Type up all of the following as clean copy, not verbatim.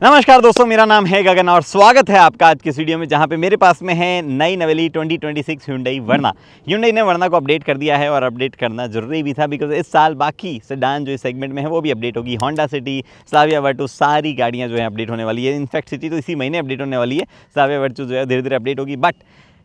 नमस्कार दोस्तों, मेरा नाम है गगन और स्वागत है आपका आज के इस वीडियो में, जहां पे मेरे पास में है नई नवेली 2026 Hyundai वर्ना। Hyundai ने वर्ना को अपडेट कर दिया है और अपडेट करना जरूरी भी था, बिकॉज इस साल बाकी सेडान जो इस सेगमेंट में है वो भी अपडेट होगी। होंडा सिटी, स्लाविया वर्टू, सारी गाड़ियां जो है अपडेट होने वाली है। इनफैक्ट सिटी तो इसी महीने अपडेट होने वाली है, स्लाविया वर्टू जो है धीरे धीरे अपडेट होगी। बट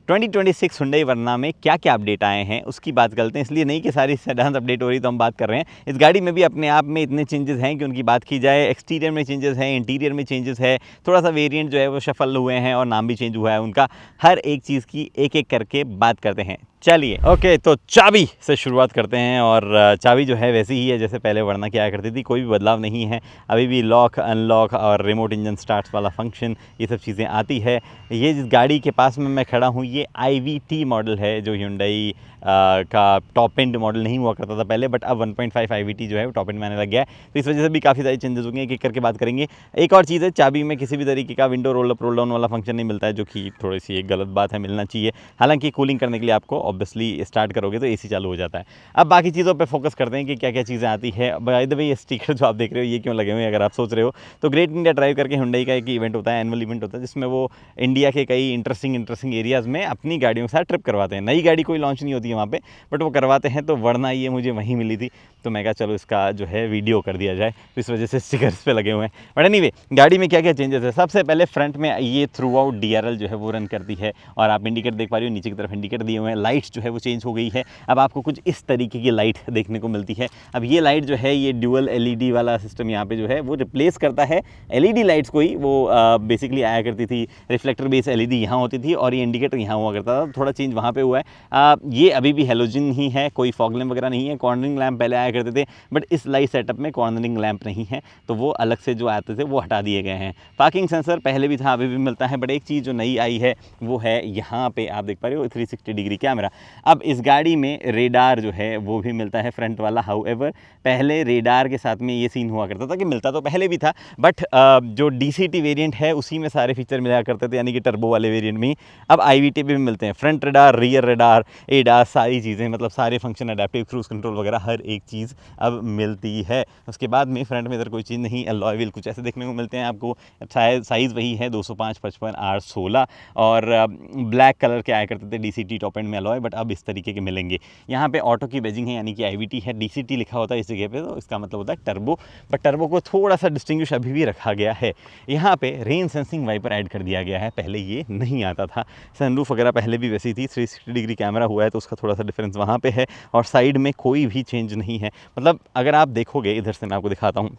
2026 Hyundai वर्ना में क्या क्या अपडेट आए हैं उसकी बात करते हैं। इसलिए नहीं कि सारी सेडान्स अपडेट हो रही तो हम बात कर रहे हैं। इस गाड़ी में भी अपने आप में इतने चेंजेस हैं कि उनकी बात की जाए। एक्सटीरियर में चेंजेस हैं, इंटीरियर में चेंजेस है, थोड़ा सा वेरिएंट जो है वो शफल हुए हैं और नाम भी चेंज हुआ है उनका। हर एक चीज़ की एक एक करके बात करते हैं। चलिए ओके, तो चाबी से शुरुआत करते हैं। और चाबी जो है वैसी ही है जैसे पहले वर्ना किया करती थी, कोई भी बदलाव नहीं है। अभी भी लॉक, अनलॉक और रिमोट इंजन स्टार्ट वाला फंक्शन, ये सब चीज़ें आती है। ये जिस गाड़ी के पास में मैं खड़ा हूँ ये IVT मॉडल है, जो Hyundai का टॉप एंड मॉडल नहीं हुआ करता था पहले, बट अब 1.5 IVT जो है वो टॉप एंड में आने लग गया है। तो इस वजह से भी काफ़ी सारे चेंजेस होंगे, एक एक करके बात करेंगे। एक और चीज़ है, चाबी में किसी भी तरीके का window roll up roll down वाला फंक्शन नहीं मिलता है, जो कि थोड़ी सी एक गलत बात है, मिलना चाहिए। हालांकि कूलिंग करने के लिए आपको ऑब्वियसली स्टार्ट करोगे तो AC चालू हो जाता है। अब बाकी चीज़ों पे फोकस करते हैं कि क्या क्या चीज़ें आती है। बाय द वे, ये स्टिकर जो आप देख रहे हो ये क्यों लगे हुए हैं, अगर आप सोच रहे हो तो ग्रेट इंडिया ड्राइव करके Hyundai का एक इवेंट होता है, एनुअल इवेंट होता है, जिसमें वो इंडिया के कई इंटरेस्टिंग एरियाज़ में अपनी गाड़ियों के साथ ट्रिप करवाते हैं। नई गाड़ी कोई लॉन्च नहीं होती है वहाँ पे, बट वो करवाते हैं। तो वर्ना ये मुझे वहीं मिली थी, तो मैं कहा चलो इसका जो है वीडियो कर दिया जाए, तो इस वजह से स्टिकर्स पे लगे हुए हैं। बट एनीवे, गाड़ी में क्या क्या चेंजेस है। सबसे पहले फ्रंट में ये थ्रू आउट DRL जो है वो रन करती है, और आप इंडिकेटर देख पा रहे हो, नीचे की तरफ इंडिकेटर दिए हुए हैं। लाइट्स जो है वो चेंज हो गई है, अब आपको कुछ इस तरीके की लाइट देखने को मिलती है। अब ये लाइट जो है ये ड्यूअल LED वाला सिस्टम यहाँ पे जो है वो रिप्लेस करता है LED लाइट्स को ही। वो बेसिकली आया करती थी, रिफ्लेक्टर बेस LED यहाँ होती थी और ये इंडिकेटर यहाँ हुआ करता था। थोड़ा चेंज वहाँ पे हुआ है। ये अभी भी हेलोजन ही है, कोई फॉग लैम्प वगैरह नहीं है। कॉर्नरिंग लैम्प पहले आया करते थे, बट इस लाइट सेटअप में कॉर्नरिंग लैम्प नहीं है, तो वो अलग से जो आते थे वो हटा दिए गए हैं। पार्किंग सेंसर पहले भी था, अभी भी मिलता है, बट एक चीज़ जो नई आई है वो है यहाँ पे आप देख पा रहे हो 360 डिग्री कैमरा। अब इस गाड़ी में रेडार जो है वो भी मिलता है, फ्रंट वाला। हाउएवर पहले रेडार के साथ में ये सीन हुआ करता था कि मिलता तो पहले भी था, बट जो DCT वेरिएंट है उसी में सारे फीचर मिला करते थे, यानी कि टर्बो वाले वेरिएंट में। अब IVT भी मिलते हैं, front radar, rear radar, ADAS, सारी चीज़ें, मतलब सारे फंक्शन, अडेप्टिव क्रूज कंट्रोल वगैरह हर एक चीज़ अब मिलती है। उसके बाद में फ्रंट में इधर कोई चीज़ नहीं, अलॉय व्हील कुछ ऐसे देखने को मिलते हैं आपको। शायद साइज़ वही है 205, 55, R16, और ब्लैक कलर के आया करते थे DCT टॉप एंड में अलॉय, बट अब इस तरीके के मिलेंगे। यहाँ पे ऑटो की बैजिंग है, यानी कि IVT है। DCT लिखा होता है इस जगह पे, तो इसका मतलब होता है टर्बो, बट टर्बो को थोड़ा सा डिस्टिंग्विश अभी भी रखा गया है। यहाँ पे रेन सेंसिंग वाइपर ऐड कर दिया गया है, पहले ये नहीं आता था। सनरूफ वगैरह पहले भी वैसी थी, 360 डिग्री कैमरा हुआ है तो उसका थोड़ा सा डिफरेंस वहाँ पे है, और साइड में कोई भी चेंज नहीं है। मतलब अगर आप देखोगे, इधर से मैं आपको दिखाता हूँ,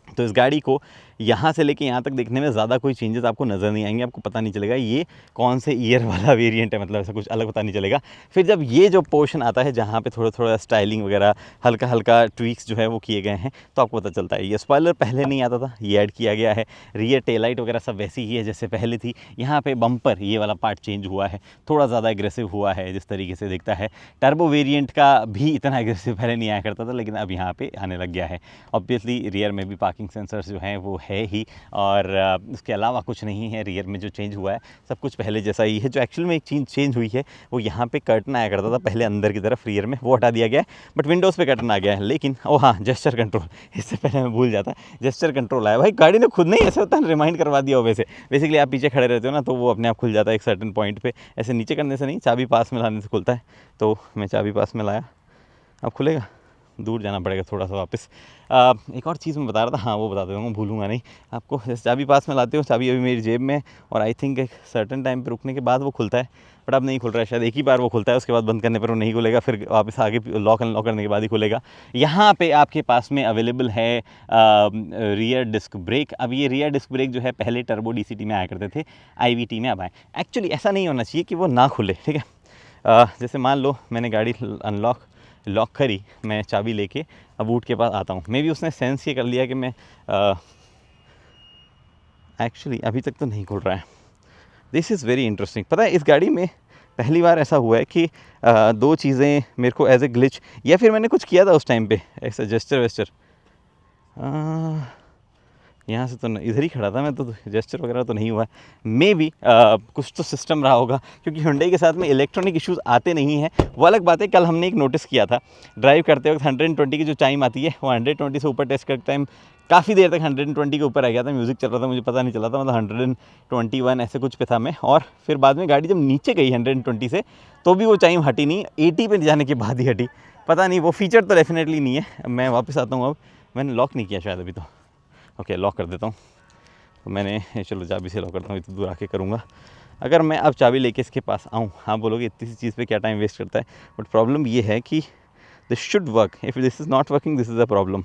तो इस गाड़ी को यहाँ से लेके यहाँ तक देखने में ज़्यादा कोई चेंजेस आपको नज़र नहीं आएंगे। आपको पता नहीं चलेगा ये कौन से ईयर वाला वेरिएंट है, मतलब ऐसा कुछ अलग पता नहीं चलेगा। फिर जब ये जो पोर्शन आता है जहाँ पे थोड़ा थोड़ा स्टाइलिंग वगैरह, हल्का हल्का ट्विक्स जो है वो किए गए हैं, तो आपको पता चलता है। ये स्पॉइलर पहले नहीं आता था, ये ऐड किया गया है। रियर टेल लाइट वगैरह सब वैसी ही है जैसे पहले थी। यहाँ पर बम्पर, ये वाला पार्ट चेंज हुआ है, थोड़ा ज़्यादा एग्रेसिव हुआ है जिस तरीके से दिखता है। टर्बो वेरिएंट का भी इतना एग्रेसिव पहले नहीं आया करता था, लेकिन अब यहाँ पे आने लग गया है। ऑब्वियसली रियर में भी पार्किंग सेंसर्स जो हैं वो है ही, और उसके अलावा कुछ नहीं है। रियर में जो चेंज हुआ है सब कुछ पहले जैसा ही है। जो एक्चुअल में एक चीज़ चेंज हुई है वो यहाँ पे कर्टन आया करता था पहले अंदर की तरफ रियर में, वो हटा दिया गया है, बट विंडोज़ पे कर्टन आ गया है। लेकिन ओ हाँ, जेस्चर कंट्रोल, इससे पहले मैं भूल जाता, जेस्चर कंट्रोल आया। भाई गाड़ी ने खुद नहीं ऐसे होता है, रिमाइंड करवा दिया हो। वैसे बेसिकली आप पीछे खड़े रहते हो ना, तो वो अपने आप खुल जाता है एक सर्टेन पॉइंट पर, ऐसे नीचे करने से नहीं, चाबी पास में लाने से खुलता है। तो मैं चाबी पास में लाया, अब खुलेगा, दूर जाना पड़ेगा थोड़ा सा वापस। एक और चीज़ मैं बता रहा था, हाँ वो बता देता हूँ, भूलूंगा नहीं आपको। जैसे चाबी पास में लाते हो, चाबी अभी मेरी जेब में, और आई थिंक एक सर्टेन टाइम पे रुकने के बाद वो खुलता है, बट अब नहीं खुल रहा है। शायद एक ही बार वो खुलता है, उसके बाद बंद करने पर वो नहीं खुलेगा, फिर वापस आगे लॉक अनलॉक करने के बाद ही खुलेगा। यहाँ पे आपके पास में अवेलेबल है रियर डिस्क ब्रेक। अब ये रियर डिस्क ब्रेक जो है पहले टर्बो DCT में आया करते थे, IVT में अब आए। एक्चुअली ऐसा नहीं होना चाहिए कि वो ना खुले, ठीक है। जैसे मान लो मैंने गाड़ी लॉक करी, मैं चाबी लेके अब बूट के पास आता हूँ, मे भी उसने सेंस ये कर लिया कि मैं एक्चुअली अभी तक तो नहीं खुल रहा है। This is very interesting. पता है इस गाड़ी में पहली बार ऐसा हुआ है कि दो चीज़ें मेरे को एज ए ग्लिच, या फिर मैंने कुछ किया था उस टाइम पे ऐसा जेस्चर वेस्चर, यहाँ से तो इधर ही खड़ा था मैं, तो जेस्चर वगैरह तो नहीं हुआ। मे बी कुछ तो सिस्टम रहा होगा, क्योंकि Hyundai के साथ में इलेक्ट्रॉनिक इश्यूज़ आते नहीं हैं, वो अलग बात है। कल हमने एक नोटिस किया था ड्राइव करते वक्त 120 की जो टाइम आती है वो 120 से ऊपर टेस्ट करते टाइम काफ़ी देर तक 120 के ऊपर आ गया था, म्यूज़िक चल रहा था, मुझे पता नहीं चला था, मतलब 121 ऐसे कुछ पे था मैं। और फिर बाद में गाड़ी जब नीचे गई 120 से तो भी वो चाइम हटी नहीं, 80 पे जाने के बाद ही हटी। पता नहीं, वो फीचर तो डेफिनेटली नहीं है। मैं वापस आता हूँ, अब मैंने लॉक नहीं किया शायद अभी, तो ओके लॉक कर देता हूँ। तो मैंने चलो चाबी से लॉक करता हूँ, इतनी दूर आके करूँगा। अगर मैं अब चाबी लेके इसके पास आऊँ, हाँ बोलोगे इतनी सी चीज़ पे क्या टाइम वेस्ट करता है, बट प्रॉब्लम ये है कि this should work, if this is not working this is a problem.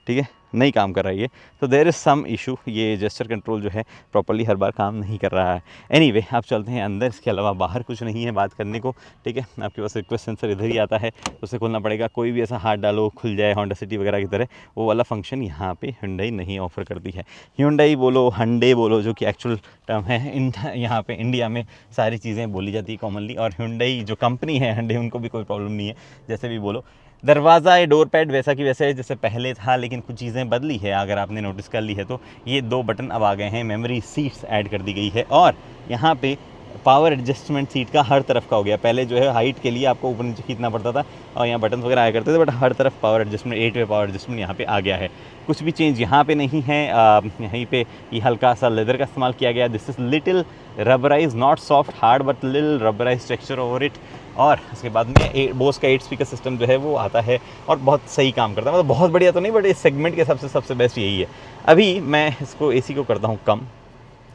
ठीक है, नहीं काम कर रहा है ये, तो देयर इज़ सम इशू, ये जेस्चर कंट्रोल जो है प्रॉपर्ली हर बार काम नहीं कर रहा है। एनीवे आप चलते हैं अंदर, इसके अलावा बाहर कुछ नहीं है बात करने को। ठीक है, आपके पास रिक्वेस्ट सेंसर इधर ही आता है, उसे खोलना पड़ेगा। कोई भी ऐसा हाथ डालो खुल जाए होंडा सिटी वगैरह की तरह, वो वाला फंक्शन यहाँ पे Hyundai नहीं ऑफर करती है। Hyundai बोलो, Hyundai बोलो, जो कि एक्चुअल टर्म है यहाँ पे इंडिया में सारी चीज़ें बोली जाती है कॉमनली। और Hyundai जो कंपनी है Hyundai, उनको भी कोई प्रॉब्लम नहीं है, जैसे भी बोलो। दरवाज़ा या डोर पैड वैसा कि वैसे है जैसे पहले था, लेकिन कुछ चीज़ें बदली है, अगर आपने नोटिस कर ली है तो। ये 2 बटन अब आ गए हैं, मेमोरी सीट्स ऐड कर दी गई है, और यहाँ पे पावर एडजस्टमेंट सीट का हर तरफ का हो गया। पहले जो है हाइट के लिए आपको ऊपर नीचे खींचना पड़ता था और यहाँ बटन वगैरह आया करते थे, बट हर तरफ पावर एडजस्टमेंट, 8 वे पावर एडजस्टमेंट यहाँ पे आ गया है। कुछ भी चेंज यहाँ पे नहीं है। यहीं पे ये हल्का सा लेदर का इस्तेमाल किया गया। This is little rubberise, not soft hard but little rubberise texture over it. और उसके बाद में बोस का 8 स्पीकर सिस्टम जो है वो आता है और बहुत सही काम करता है, मतलब बहुत बढ़िया तो नहीं, बट इस सेगमेंट के सबसे बेस्ट यही है। अभी मैं इसको AC को करता हूँ कम।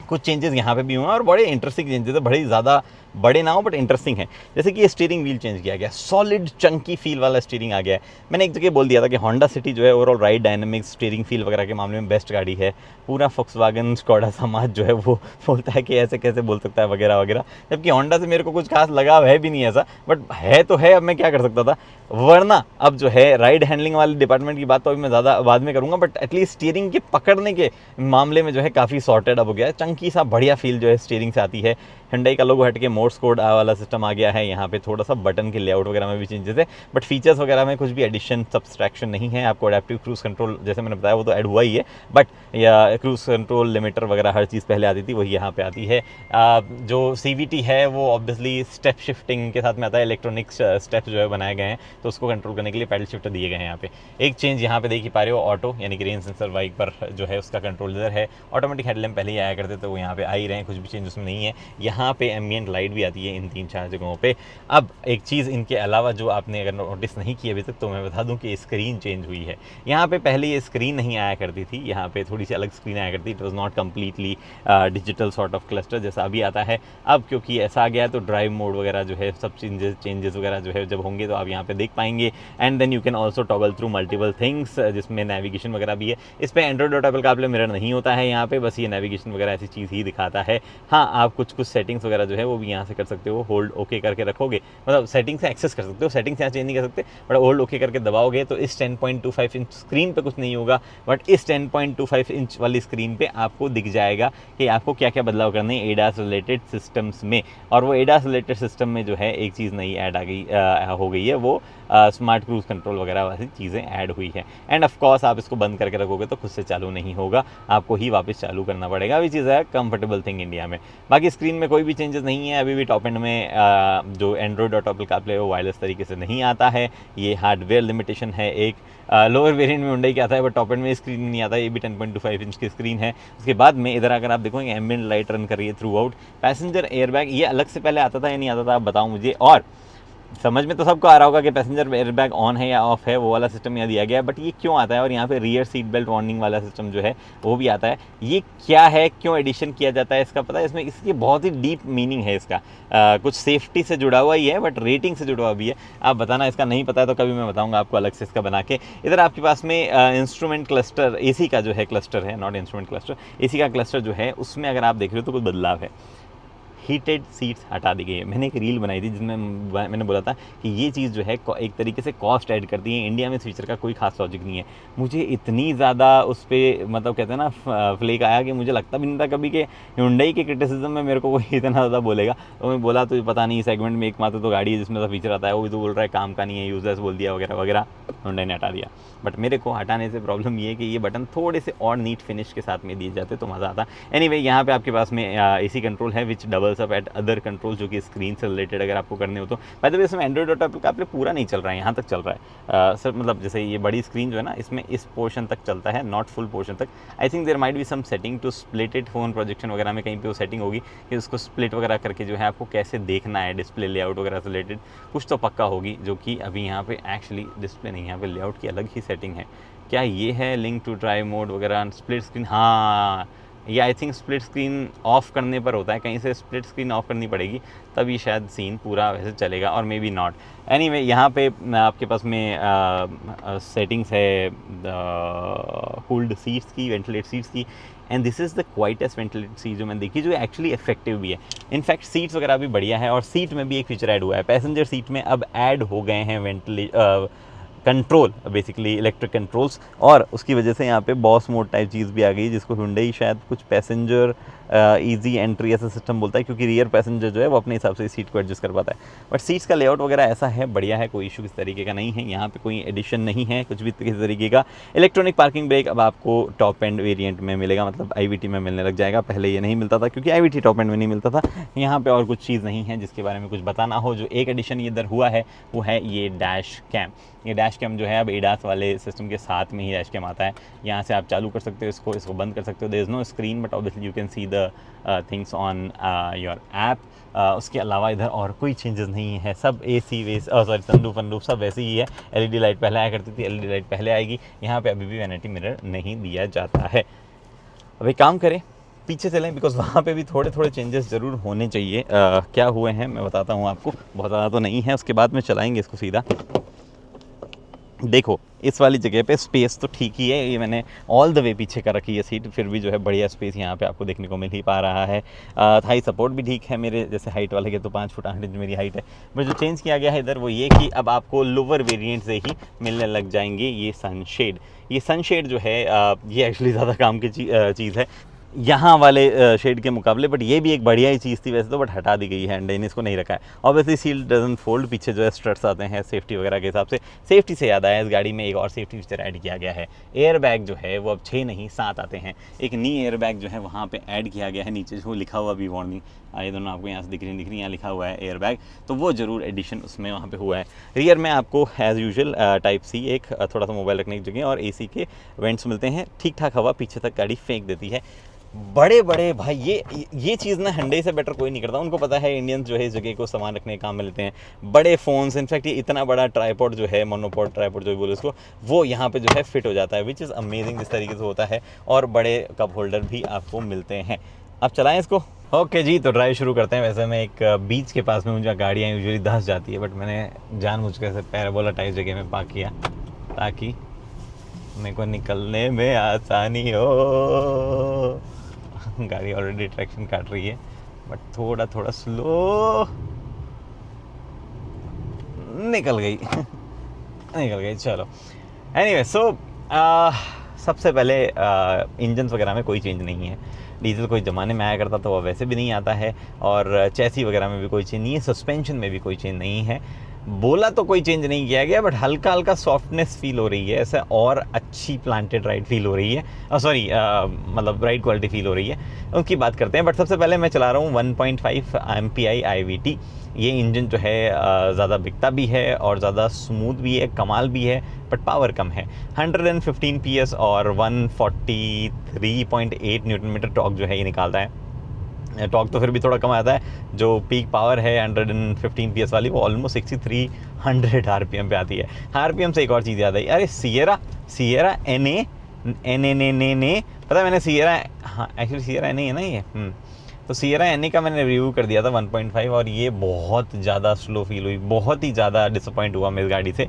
कुछ चेंजेस यहाँ पे भी हुए हैं और बड़े इंटरेस्टिंग चेंजेस है, बड़े ज़्यादा बड़े ना हो बट इंटरेस्टिंग है। जैसे कि ये स्टीयरिंग व्हील चेंज किया गया, सॉलिड चंकी फील वाला स्टीयरिंग आ गया है। मैंने एक जगह बोल दिया था कि होंडा सिटी जो है overall ride dynamics, steering feel वगैरह के मामले में बेस्ट गाड़ी है। पूरा फोक्सवैगन स्कोडा समाज जो है वो बोलता है कि ऐसे कैसे बोल सकता है वगैरह वगैरह, जबकि होंडा से मेरे को कुछ खास लगाव है भी नहीं ऐसा, बट है तो है, अब मैं क्या कर सकता था। वरना अब जो है राइड हैंडलिंग वाले डिपार्टमेंट की बात तो अभी मैं ज़्यादा बाद में करूँगा, बट एटलीस्ट स्टीयरिंग के पकड़ने के मामले में जो है काफ़ी सॉर्टेड अब हो गया है। चंकी सा बढ़िया फील जो है स्टीयरिंग से आती है। Hyundai का लोगो हट के मोर्स कोड वाला सिस्टम आ गया है। यहाँ पे थोड़ा सा बटन के लेआउट वगैरह में भी चेंजेस है, बट फीचर्स वगैरह में कुछ भी एडिशन सब्सट्रैक्शन नहीं है। आपको एडेप्टिव क्रूज कंट्रोल जैसे मैंने बताया वो तो ऐड हुआ ही है, बट या क्रूज कंट्रोल लिमिटर वगैरह हर चीज़ पहले आती थी वही यहाँ पे आती है। जो CVT है वो ऑब्वियसली स्टेप शिफ्टिंग के साथ में आता है, इलेक्ट्रॉनिक स्टेप्स जो है बनाए गए हैं, तो उसको कंट्रोल करने के लिए पैडल शिफ्टर दिए गए हैं यहाँ पे। एक चेंज यहाँ पे देख ही पा रहे हो, ऑटो यानी कि रेन सेंसर बाइक पर जो है उसका कंट्रोल इधर है। ऑटोमेटिक हेडलैम्प पहले ही आया करते तो वो यहाँ पे आ ही रहे हैं, कुछ भी चेंज उसमें नहीं है। यहाँ पे एम्बिएंट लाइट भी आती है इन 3-4 जगहों पे। अब एक चीज़ इनके अलावा जो आपने अगर नोटिस नहीं की अभी तक, तो मैं बता दूं कि स्क्रीन चेंज हुई है। यहाँ पे पहले ये स्क्रीन नहीं आया करती थी, यहाँ पे थोड़ी सी अलग स्क्रीन आया करती, it was not completely digital sort of cluster जैसा अभी आता है। अब क्योंकि ऐसा आ गया तो ड्राइव मोड वगैरह जो है सब चेंजेस वगैरह जो है जब होंगे तो आप यहाँ पे देख पाएंगे। And then you can also toggle through multiple things, जिसमें नेविगेशन वगैरह भी है। इस पर एंड्रॉइड और एप्पल CarPlay मिरर नहीं होता है यहाँ पे, बस ये नेविगेशन वगैरह ऐसी चीज़ ही दिखाता है। हाँ, आप कुछ सेटिंग्स वगैरह जो है वो भी यहाँ से कर सकते हो, होल्ड ओके करके रखोगे, मतलब सेटिंग से एक्सेस कर सकते हो, सेटिंग से यहाँ चेंज नहीं कर सकते, बट होल्ड ओके करके दबाओगे तो इस 10.25 इंच स्क्रीन पे कुछ नहीं होगा, बट इस 10.25 इंच वाली स्क्रीन पे आपको दिख जाएगा कि आपको क्या क्या बदलाव करने हैं ADAS रिलेटेड सिस्टम्स में। और वो ADAS रिलेटेड सिस्टम में जो है एक चीज़ नई ऐड हो गई है, वो स्मार्ट क्रूज कंट्रोल वगैरह वाली चीज़ें ऐड हुई है। एंड ऑफ कोर्स आप इसको बंद करके रखोगे तो खुद से चालू नहीं होगा, आपको ही वापस चालू करना पड़ेगा, which is a comfortable thing India में। बाकी स्क्रीन में कोई भी चेंजेस नहीं है अभी भी। टॉप एंड में जो एंड्रॉइड और एप्पल CarPlay वो वायरलेस तरीके से नहीं आता है, ये हार्डवेयर लिमिटेशन है। एक लोअर वेरिएंट में Hyundai के आता है, बट टॉप एंड में स्क्रीन नहीं आता, ये भी 10.25 इंच की स्क्रीन है। उसके बाद में इधर अगर आप देखोगे एम्बिएंट लाइट रन कर रही है थ्रू आउट। पैसेंजर एयरबैग ये अलग से पहले आता था या नहीं आता था, आप बताओ मुझे। और समझ में तो सबको आ रहा होगा कि पैसेंजर एयरबैग ऑन है या ऑफ है, वो वाला सिस्टम यहाँ दिया गया है, बट ये क्यों आता है? और यहाँ पे रियर सीट बेल्ट वार्निंग वाला सिस्टम जो है वो भी आता है। ये क्या है, क्यों एडिशन किया जाता है इसका पता है? इसमें इसकी बहुत ही डीप मीनिंग है इसका। कुछ सेफ्टी से जुड़ा हुआ ही है, बट रेटिंग से जुड़ा हुआ भी है। आप बताना, इसका नहीं पता है तो कभी मैं बताऊँगा आपको अलग से इसका बना के। इधर आपके पास में इंस्ट्रूमेंट क्लस्टर, AC का जो है क्लस्टर है, नॉट इंस्ट्रूमेंट क्लस्टर, AC का क्लस्टर जो है उसमें अगर आप देख रहे हो तो कुछ बदलाव है। हीटेड सीट्स हटा दी गई है। मैंने एक रील बनाई थी जिसमें मैंने बोला था कि ये चीज़ जो है एक तरीके से कॉस्ट ऐड करती है। इंडिया में इस फीचर का कोई खास लॉजिक नहीं है। मुझे इतनी ज़्यादा उस पर मतलब कहते हैं ना फ्लेक आया कि मुझे लगता भी नहीं था कभी कि Hyundai के क्रिटिसिज्म में मेरे को कोई इतना ज़्यादा बोलेगा। तो मैं बोला तो पता नहीं, सेगमेंट में एकमात्र तो गाड़ी है जिसमें तो फीचर आता है, वो भी तो बोल रहा है काम का नहीं है, यूजलेस बोल दिया वगैरह वगैरह, Hyundai ने हटा दिया। बट मेरे को हटाने से प्रॉब्लम ये है कि ये बटन थोड़े से और नीट फिनिश के साथ में दिए जाते तो मज़ा आता। एनीवे यहाँ पे आपके पास में AC कंट्रोल है which double levels up at other control जो कि स्क्रीन से रिलेटेड अगर आपको करने हो तो। बाय द वे इसमें एंड्रॉइड ऑटो का आप पूरा नहीं चल रहा है, यहाँ तक चल रहा है सर, मतलब जैसे ये बड़ी स्क्रीन जो है ना इसमें इस पोर्शन तक चलता है, नॉट फुल पोर्शन तक। I think there might be some setting to split it, phone projection वगैरह में कहीं पे वो सेटिंग होगी कि उसको स्प्लिट वगैरह करके जो है आपको कैसे देखना है डिस्प्ले लेआउट वगैरह से रिलेटेड कुछ तो पक्का होगी, जो कि अभी यहाँ पे एक्चुअली डिस्प्ले नहीं है, यहाँ पे लेआउट की अलग ही सेटिंग है। क्या ये है लिंक टू ड्राइव मोड वगैरह, स्प्लिट स्क्रीन, हाँ ये I think split screen of करने पर होता है, कहीं से स्प्लिट स्क्रीन ऑफ करनी पड़ेगी तभी शायद सीन पूरा वैसे चलेगा, और मे बी नॉट। एनीवे यहाँ पे आपके पास में सेटिंग्स है कूल्ड सीट्स की, वेंटिलेट सीट्स की, and this is the quietest ventilated seat जो मैंने देखी, जो एक्चुअली इफेक्टिव भी है। इनफैक्ट सीट्स वगैरह भी बढ़िया है, और सीट में भी एक फीचर ऐड हुआ है, पैसेंजर सीट में अब ऐड हो गए हैं कंट्रोल, बेसिकली इलेक्ट्रिक कंट्रोल्स, और उसकी वजह से यहाँ पे बॉस मोड टाइप चीज़ भी आ गई, जिसको Hyundai शायद कुछ पैसेंजर इजी एंट्री ऐसा सिस्टम बोलता है, क्योंकि रियर पैसेंजर जो है वो अपने हिसाब से सीट को एडजस्ट कर पाता है। बट सीट्स का लेआउट वगैरह ऐसा है, बढ़िया है, कोई इशू किस तरीके का नहीं है, यहाँ पे कोई एडिशन नहीं है कुछ भी किसी तरीके का। इलेक्ट्रॉनिक पार्किंग ब्रेक अब आपको टॉप एंड वेरिएंट में मिलेगा, मतलब IVT में मिलने लग जाएगा, पहले ये नहीं मिलता था क्योंकि IVT टॉप एंड में नहीं मिलता था। यहाँ पर और कुछ चीज़ नहीं है जिसके बारे में कुछ बताना हो। जो एक एडिशन ये इधर हुआ है वो है ये डैश कैम। ये डैश कैम जो है अब ADAS वाले सिस्टम के साथ में ही डैश कैम आता है, यहाँ से आप चालू कर सकते हो इसको बंद कर सकते हो। There is no screen but obviously you can see the things on your app. उसके अलावा इधर और कोई चेंजेस नहीं है, सब AC वेस सॉरी सनरूफ सब वैसे ही है। LED लाइट पहले आया करती थी, LED लाइट पहले आएगी। यहाँ पे अभी भी वैनिटी मिरर नहीं दिया जाता है। अब एक काम करें, पीछे चलें, बिकॉज वहाँ पे भी थोड़े थोड़े चेंजेस ज़रूर होने चाहिए। क्या हुए हैं मैं बताता हूँ आपको, बहुत ज़्यादा तो नहीं है, उसके बाद में चलाएँगे इसको सीधा। देखो इस वाली जगह पे स्पेस तो ठीक ही है, ये मैंने ऑल द वे पीछे कर रखी है सीट, फिर भी जो है बढ़िया स्पेस यहाँ पे आपको देखने को मिल ही पा रहा है। थाई सपोर्ट भी ठीक है, मेरे जैसे हाइट वाले के तो 5 फुट 8 इंच मेरी हाइट है। बट जो चेंज किया गया है इधर वो ये कि अब आपको लोअर वेरिएंट से ही मिलने लग जाएंगे ये सनशेड। ये सनशेड जो है ये एक्चुअली ज़्यादा काम की चीज़ है यहाँ वाले शेड के मुकाबले, बट ये भी एक बढ़िया ही चीज़ थी वैसे तो, बट हटा दी गई है, Hyundai ने इसको नहीं रखा है। ऑब्वियसली सील डजंट फोल्ड, पीछे जो है स्ट्रट्स आते हैं सेफ्टी वगैरह के हिसाब से। सेफ्टी से याद आया, इस गाड़ी में एक और सेफ्टी फीचर ऐड किया गया है। एयर बैग जो है वो अब 6 नहीं 7 आते हैं। एक नी एयर बैग जो है वहाँ पर ऐड किया गया है, नीचे जो लिखा हुआ भी वार्निंग, ये दोनों आपको यहाँ से दिख रही यहाँ लिखा हुआ है एयर बैग, तो वो ज़रूर एडिशन उसमें वहाँ पे हुआ है। रियर में आपको एज़ यूजुअल टाइप C एक थोड़ा सा मोबाइल रखने की जगह और AC के वेंट्स मिलते हैं। ठीक ठाक हवा पीछे तक गाड़ी फेंक देती है। बड़े बड़े भाई ये चीज़ ना Hyundai से बेटर कोई नहीं करता। उनको पता है इंडियंस जो है इस जगह को सामान रखने के काम में लेते हैं। बड़े फ़ोन्स, इनफैक्ट ये इतना बड़ा ट्राईपॉड जो है, मोनोपॉड ट्राईपॉड जो बोले उसको, वो यहाँ पे जो है फिट हो जाता है, विच इज़ अमेजिंग जिस तरीके से होता है। और बड़े कप होल्डर भी आपको मिलते हैं। अब चलाएं इसको। ओके जी, तो ड्राइव शुरू करते हैं। वैसे मैं एक बीच के पास में हूँ जहाँ गाड़ियाँ यूजुअली धंस जाती है, बट मैंने जानबूझ के ऐसे पैराबोला टाइप जगह में पार्क किया ताकि मेरे को निकलने में आसानी हो। गाड़ी ऑलरेडी ट्रैक्शन काट रही है, बट थोड़ा थोड़ा स्लो निकल गई निकल गई। चलो एनीवे, सो सबसे पहले इंजन्स वगैरह में कोई चेंज नहीं है। डीजल कोई ज़माने में आया करता तो वह वैसे भी नहीं आता है, और चैसी वगैरह में भी कोई चेंज नहीं है, सस्पेंशन में भी कोई चेंज नहीं है। बोला तो कोई चेंज नहीं किया गया, बट हल्का हल्का सॉफ्टनेस फील हो रही है ऐसे, और अच्छी प्लांटेड राइड फील हो रही है, सॉरी मतलब राइड क्वालिटी फील हो रही है। उनकी बात करते हैं। बट सबसे पहले मैं चला रहा हूँ 1.5 MPI IVT। ये इंजन जो है ज़्यादा बिकता भी है और ज़्यादा स्मूथ भी है, कमाल भी है, बट पावर कम है। 115 PS और 143.8 न्यूटन मीटर टॉर्क जो है ये निकालता है। टॉर्क तो फिर भी थोड़ा कम आता है। जो पीक पावर है 115 PS वाली, वो ऑलमोस्ट 6300 RPM पे आती है। RPM से एक और चीज़ याद आई, अरे सियरा NA पता है मैंने सियरा, हाँ एक्चुअली सियरा NA है ना ये, तो सियरा NA का मैंने रिव्यू कर दिया था 1.5, और ये बहुत ज़्यादा स्लो फील हुई, बहुत ही ज़्यादा डिसअपॉइंट हुआ मैं इस गाड़ी से।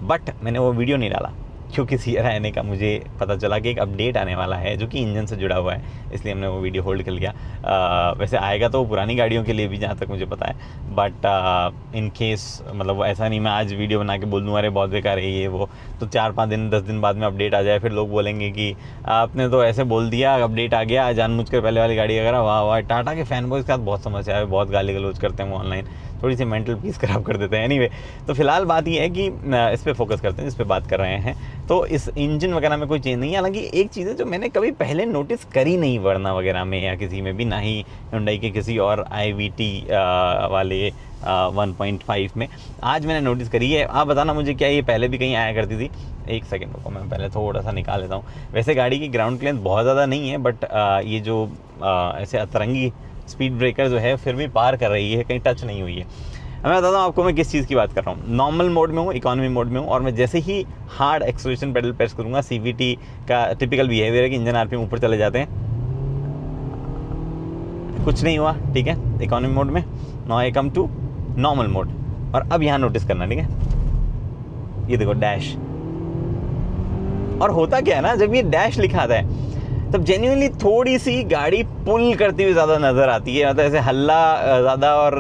बट मैंने वो वीडियो नहीं डाला क्योंकि सियरा NA का मुझे पता चला कि एक अपडेट आने वाला है जो कि इंजन से जुड़ा हुआ है, इसलिए हमने वो वीडियो होल्ड कर लिया। वैसे आएगा तो पुरानी गाड़ियों के लिए भी, जहाँ तक मुझे पता है, बट इन केस मतलब ऐसा नहीं मैं आज वीडियो बना के बोल दूँ अरे बहुत बेकार है ये वो, तो 4-5 दिन 10 दिन बाद में अपडेट आ जाए, फिर लोग बोलेंगे कि आपने तो ऐसे बोल दिया, अपडेट आ गया, जानबूझ कर पहले वाली गाड़ी वगैरह। वाह वाह, टाटा के फैन बॉयज़ के साथ बहुत समस्या है, बहुत गाली गलौज करते हैं वो ऑनलाइन, थोड़ी सी मेंटल पीस ख़राब कर देते हैं। एनीवे, तो फिलहाल बात ये है कि इस पर फोकस करते हैं जिस पे बात कर रहे हैं। तो इस इंजन वगैरह में कोई चेंज नहीं है। हालांकि एक चीज़ है जो मैंने कभी पहले नोटिस करी नहीं वर्ना वगैरह में या किसी में भी, ना ही Hyundai के किसी और IVT वाले 1.5 में आज मैंने नोटिस करी है। आप बताना मुझे, क्या ये पहले भी कहीं आया करती थी? एक सेकेंड रुको, मैं पहले थोड़ा सा निकाल लेता हूँ। वैसे गाड़ी की ग्राउंड क्लियरेंस बहुत ज़्यादा नहीं है, बट ये जो ऐसे अतरंगी स्पीड ब्रेकर जो है फिर भी पार कर रही है, कहीं टच नहीं हुई है। मैं बताता हूँ आपको मैं किस चीज़ की बात कर रहा हूँ। नॉर्मल मोड में हूँ, इकोनॉमी मोड में हूँ, और मैं जैसे ही हार्ड एक्सेलरेशन पेडल प्रेस करूँगा, CVT का टिपिकल बिहेवियर है कि इंजन RPM ऊपर चले जाते हैं। कुछ नहीं हुआ, ठीक है, इकोनॉमी मोड में। Now I come to normal mode, और अब यहाँ नोटिस करना, ठीक है, ये देखो डैश। और होता क्या है ना, जब ये डैश लिखा आता है तब जेन्युइनली थोड़ी सी गाड़ी पुल करती हुई ज़्यादा नज़र आती है। मतलब ऐसे हल्ला ज़्यादा और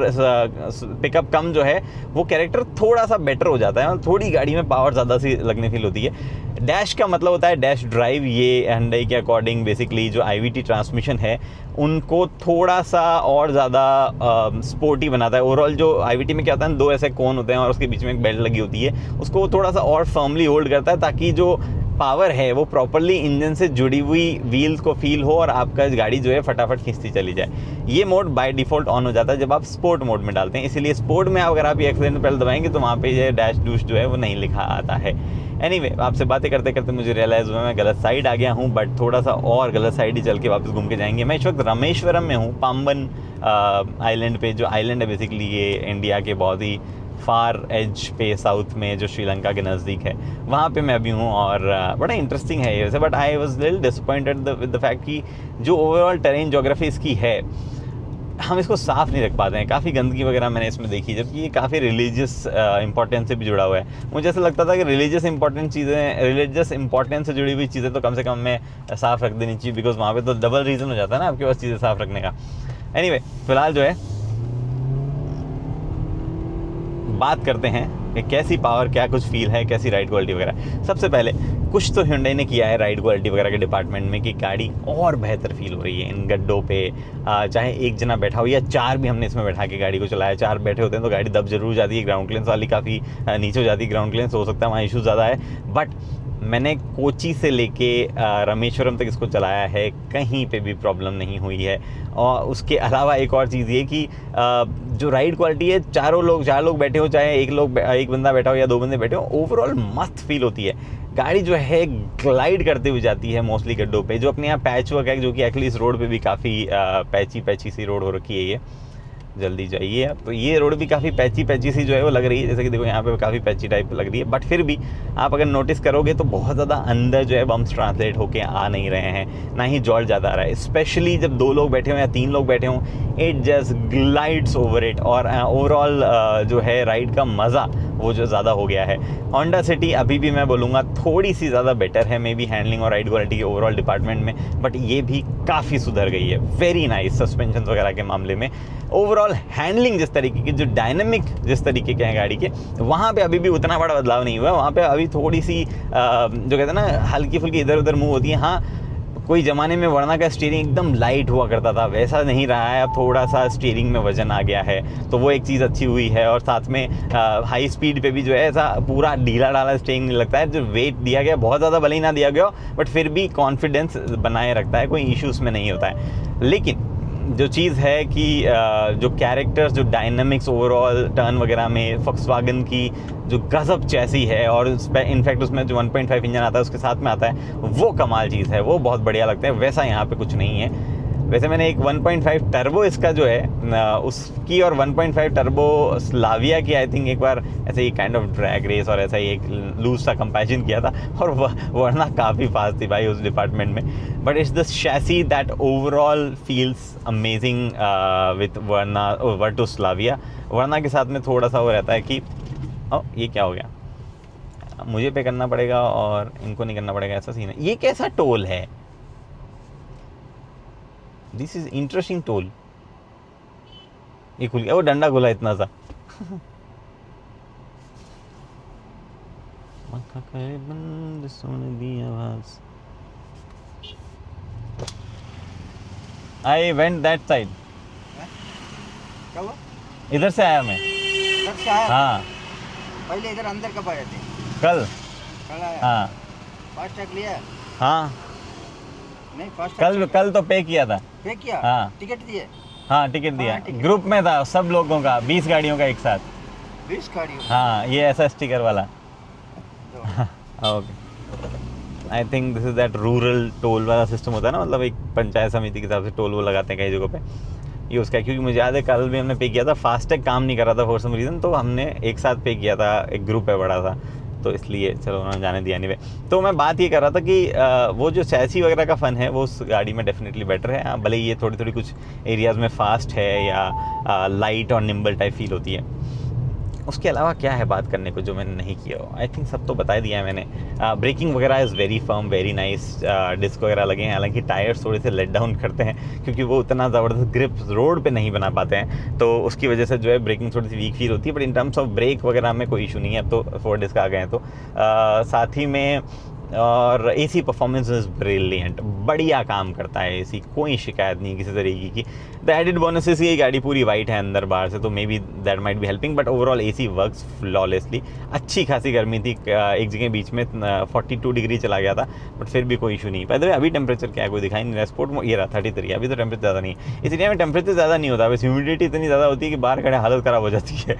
पिकअप कम जो है वो कैरेक्टर थोड़ा सा बेटर हो जाता है, थोड़ी गाड़ी में पावर ज़्यादा सी लगने फील होती है। डैश का मतलब होता है डैश ड्राइव। ये Hyundai के अकॉर्डिंग बेसिकली जो IVT ट्रांसमिशन है उनको थोड़ा सा और ज़्यादा स्पोर्टी बनाता है। ओवरऑल जो IVT में क्या होता है, दो ऐसे कोन होते हैं और उसके बीच में एक बेल्ट लगी होती है, उसको थोड़ा सा और फर्मली होल्ड करता है ताकि जो पावर है वो प्रॉपरली इंजन से जुड़ी हुई व्हील्स को फील हो और आपका गाड़ी जो है फटाफट खींचती चली जाए। ये मोड बाय डिफ़ॉल्ट ऑन हो जाता है जब आप स्पोर्ट मोड में डालते हैं। इसीलिए स्पोर्ट में अगर आप ये एक्सीलेंट पेडल दबाएंगे तो वहाँ पे ये डैश डूश जो है वो नहीं लिखा आता है। एनीवे, आपसे बातें करते करते मुझे रियलाइज़ हुआ मैं गलत साइड आ गया हूँ, बट थोड़ा सा और गलत साइड ही चल के वापस घूम के जाएंगे। मैं इस वक्त रामेश्वरम में हूँ, पाम्बन आइलैंड पे। जो आइलैंड है बेसिकली ये इंडिया के बहुत ही फार एज पे साउथ में, जो श्रीलंका के नज़दीक है, वहाँ पे मैं अभी हूँ। और बड़ा इंटरेस्टिंग है ये वैसे, but I was little disappointed with the fact कि जो ओवरऑल टेरेन ज्योग्राफी इसकी है, हम इसको साफ़ नहीं रख पाते हैं। काफ़ी गंदगी वगैरह मैंने इसमें देखी, जबकि ये काफ़ी रिलीजियस इंपॉर्टेंस से भी जुड़ा हुआ है। मुझे ऐसा लगता था कि रिलीजियस इंपॉर्टेंस से जुड़ी हुई चीज़ें तो कम से कम में साफ़ रख देनी चाहिए, बिकॉज वहाँ पे तो डबल रीज़न हो जाता है ना आपके पास चीज़ें साफ़ रखने का। एनीवे, फिलहाल जो है बात करते हैं कि कैसी पावर, क्या कुछ फील है, कैसी राइड क्वालिटी वगैरह। सबसे पहले कुछ तो Hyundai ने किया है राइड क्वालिटी वगैरह के डिपार्टमेंट में कि गाड़ी और बेहतर फील हो रही है इन गड्ढों पे। चाहे एक जना बैठा हो या चार भी हमने इसमें बैठा के गाड़ी को चलाया, चार बैठे होते हैं तो गाड़ी दब जरूर जाती है। ग्राउंड क्लियरेंस वाली काफ़ी नीचे हो जाती है, ग्राउंड क्लियरेंस हो सकता है वहाँ इशू ज़्यादा है। बट मैंने कोची से लेके रामेश्वरम तक इसको चलाया है, कहीं पे भी प्रॉब्लम नहीं हुई है। और उसके अलावा एक और चीज़ ये कि जो राइड क्वालिटी है, चार लोग बैठे हो, चाहे एक बंदा बैठा हो या दो बंदे बैठे हो, ओवरऑल मस्त फील होती है। गाड़ी जो है ग्लाइड करते हुए जाती है मोस्टली गड्ढों पे। जो अपने यहाँ पैच वर्क है, जो कि एक्चुअली इस रोड पे भी काफ़ी पैची सी रोड हो रखी है, ये जल्दी जाइए। तो ये रोड भी काफ़ी पैची सी जो है वो लग रही है, जैसे कि देखो यहाँ पे काफ़ी पैची टाइप लग रही है। बट फिर भी आप अगर नोटिस करोगे तो बहुत ज़्यादा अंदर जो है बम्स ट्रांसलेट होके आ नहीं रहे हैं, ना ही जॉल ज़्यादा आ रहा है। स्पेशली जब दो लोग बैठे हों या तीन लोग बैठे हों, it just glides over it. और ओवरऑल जो है राइड का मज़ा वो जो ज़्यादा हो गया है। होंडा सिटी अभी भी मैं बोलूँगा थोड़ी सी ज़्यादा बेटर है मे बी हैंडलिंग और राइड क्वालिटी के ओवरऑल डिपार्टमेंट में, बट ये भी काफ़ी सुधर गई है। वेरी नाइस सस्पेंशन वगैरह के मामले में। ओवरऑल हैंडलिंग जिस तरीके की, जो डायनेमिक जिस तरीके के हैं गाड़ी के, वहाँ पे अभी भी उतना बड़ा बदलाव नहीं हुआ है। वहाँ पे अभी थोड़ी सी जो कहते हैं ना हल्की फुल्की इधर उधर मूव होती है। हाँ, कोई ज़माने में वर्ना का स्टीयरिंग एकदम लाइट हुआ करता था, वैसा नहीं रहा है। अब थोड़ा सा स्टीयरिंग में वजन आ गया है, तो वो एक चीज़ अच्छी हुई है। और साथ में हाई स्पीड पे भी जो है ऐसा पूरा ढीला ढाला स्टीयरिंग नहीं लगता है। जो वेट दिया गया बहुत ज़्यादा भले ही ना दिया गया, बट फिर भी कॉन्फिडेंस बनाए रखता है, कोई इशू उसमें नहीं होता है। लेकिन जो चीज़ है कि जो कैरेक्टर्स, जो डायनामिक्स ओवरऑल टर्न वगैरह में Volkswagen की जो गज़ब चैसी है, और इनफैक्ट उसमें जो 1.5 इंजन आता है उसके साथ में आता है, वो कमाल चीज़ है, वो बहुत बढ़िया लगता है। वैसा यहाँ पे कुछ नहीं है। वैसे मैंने एक 1.5 टर्बो इसका जो है उसकी और 1.5 टर्बो स्लाविया की आई थिंक एक बार ऐसे ही काइंड ऑफ ड्रैग रेस और ऐसा ही एक लूज सा कंपैरिजन किया था, और वरना काफ़ी फास्ट थी भाई उस डिपार्टमेंट में। But it's the chassis that overall feels amazing with Virtus Slavia. Verna के साथ में थोड़ा सा वो रहता है कि ये क्या हो गया, मुझे पे करना पड़ेगा और इनको नहीं करना पड़ेगा, ऐसा सीन है। ये कैसा टोल है? This is interesting toll. ये खुल गया, वो डंडा खुला इतना सा। बंद सुन दी आवाज। I went that side. इधर से आया मैं। इधर से आया? हाँ, पहले इधर अंदर कब आए थे? कल आया? हाँ, फास्ट टैग लिया है? हाँ, नहीं फास्ट कल तो पे किया था। पे किया? हाँ। टिकट दिए? हाँ, टिकट दिया। हाँ, टिकट। ग्रुप में था सब लोगों का, 20 गाड़ियों का एक साथ। 20 गाड़ियों? हाँ, ये ऐसा स्टिकर वाला। तो okay, I think this is that rural toll वाला सिस्टम होता है ना, मतलब एक पंचायत समिति के हिसाब से टोल वो लगाते हैं कई जगहों पे, ये उसका है। क्योंकि मुझे याद है कल भी हमने पे किया था, फास्टैग काम नहीं कर रहा था फॉर सम रीज़न, तो हमने एक साथ पे किया था, एक ग्रुप है बड़ा सा, तो इसलिए चलो उन्होंने जाने दिया नहीं। तो मैं बात ये कर रहा था कि वो जो चैसी वगैरह का फ़न है वो उस गाड़ी में डेफिनेटली बेटर है। हाँ, भले ये थोड़ी थोड़ी कुछ एरियाज़ में फास्ट है या लाइट और निम्बल टाइप फील होती है। उसके अलावा क्या है बात करने को जो मैंने नहीं किया हो? आई थिंक सब तो बता दिया है मैंने। ब्रेकिंग वगैरह is very firm, very nice. Disc वगैरह लगे हैं, हालांकि टायर्स थोड़े से लेट डाउन करते हैं क्योंकि वो उतना ज़बरदस्त ग्रिप रोड पे नहीं बना पाते हैं, तो उसकी वजह से जो है ब्रेकिंग थोड़ी सी वीक फील होती है। But in terms of brake वगैरह में कोई इशू नहीं है, अब तो 4 डिस्क आ गए हैं। तो साथ ही में और एसी परफॉर्मेंस इज़ ब्रिलियंट, बढ़िया काम करता है एसी, कोई शिकायत नहीं किसी तरीके की। द एडिड बोनस इज ये गाड़ी पूरी वाइट है अंदर बाहर से, तो may be that might be helping, but overall AC works flawlessly. अच्छी खासी गर्मी थी, एक जगह बीच में 42 डिग्री चला गया था, बट फिर भी कोई इशू नहीं। पहले अभी टेम्परेचर क्या है कोई दिखाई नहीं रहा, स्पोर्ट में ये रहा 33, अभी तो टेम्परेचर ज़्यादा नहीं है। इस एरिया में टेम्परेचर ज़्यादा नहीं होता, बस ह्यूमिडिटी इतनी ज़्यादा होती है कि बाहर खड़े हालत ख़राब हो जाती है।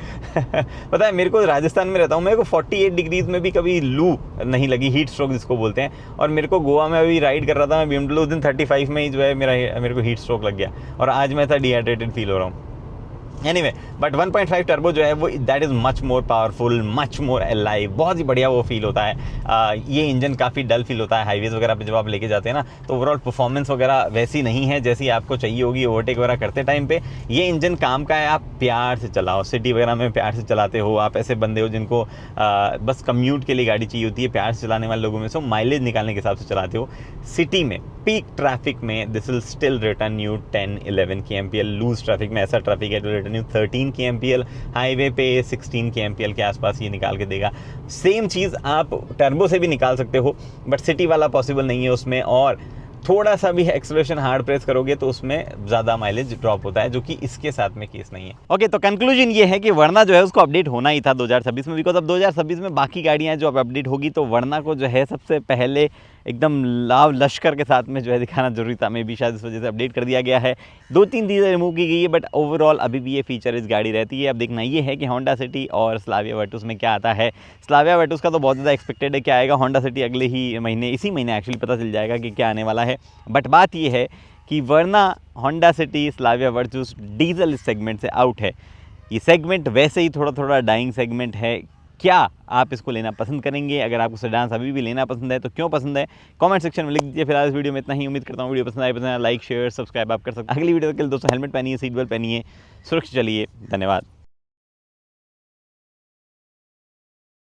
पता है, मेरे को राजस्थान में रहता हूँ, मेरे को 48 डिग्रीज में भी कभी लू नहीं लगी, हीट स्ट्रोक जिसको बोलते हैं। और मेरे को गोवा में अभी राइड कर रहा था मैं BMW, उस दिन 35 में ही जो है मेरे को हीट स्ट्रोक लग गया, और आज मैं था डिहाइड्रेटेड फील हो रहा हूँ। एनीवे, बट 1.5 टर्बो जो है वो that is much more powerful, much more alive, बहुत ही बढ़िया वो फील होता है। ये इंजन काफ़ी डल फील होता है हाईवेज़ वगैरह पे जब आप लेके जाते हैं ना, तो ओवरऑल परफॉर्मेंस वगैरह वैसी नहीं है जैसी आपको चाहिए होगी ओवरटेक वगैरह करते टाइम पे। ये इंजन काम का है, आप प्यार से चलाओ, सिटी वगैरह में प्यार से चलाते हो, आप ऐसे बंदे हो जिनको बस कम्यूट के लिए गाड़ी चाहिए होती है, प्यार से चलाने वाले लोगों में से माइलेज निकालने के हिसाब से चलाते हो। सिटी में पीक ट्रैफिक में this will still return you 10-11 kmpl, loose traffic में ऐसा ट्रैफिक है तो रिटर्न यू 13 kmpl, हाईवे पे 16 kmpl के आसपास ये निकाल के देगा। सेम चीज़ आप टर्बो से भी निकाल सकते हो, बट सिटी वाला पॉसिबल नहीं है उसमें, और थोड़ा सा भी एक्सेलरेशन हार्ड प्रेस करोगे तो उसमें ज़्यादा माइलेज ड्रॉप होता है, जो कि इसके साथ में केस नहीं है। ओके, तो कंक्लूजन ये है कि वर्ना जो है उसको अपडेट होना ही था 2026 में, बिकॉज अब 2026 में बाकी गाड़ियाँ जो अब अपडेट होगी तो वर्ना को जो है सबसे पहले एकदम लाव लश्कर के साथ में जो है दिखाना जरूरी था। मे भी शायद इस वजह से अपडेट कर दिया गया है, 2-3 चीज़ें रिमूव की गई है, बट ओवरऑल अभी भी ये फीचर इस गाड़ी रहती है। अब देखना ये है कि होंडा सिटी और स्लाविया वर्टुस में क्या आता है। स्लाविया वर्टुस का तो बहुत ज़्यादा एक्सपेक्टेड है क्या आएगा, होंडा सिटी अगले ही महीने, इसी महीने एक्चुअली पता चल जाएगा कि क्या आने वाला है। बट बात ये है कि वर्ना, होंडा सिटी, स्लाविया वर्टुस डीजल इस सेगमेंट से आउट है। ये सेगमेंट वैसे ही थोड़ा थोड़ा डाइंग सेगमेंट है। क्या आप इसको लेना पसंद करेंगे? अगर आपको सेडान अभी भी लेना पसंद है तो क्यों पसंद है, कमेंट सेक्शन में लिख दीजिए। फिलहाल इस वीडियो में इतना ही, उम्मीद करता हूँ वीडियो पसंद आए, लाइक शेयर सब्सक्राइब आप कर सकते हैं। अगली वीडियो के लिए दोस्तों हेलमेट पहनिए, सीट बेल्ट पहनिए, सुरक्षित चलिए। धन्यवाद।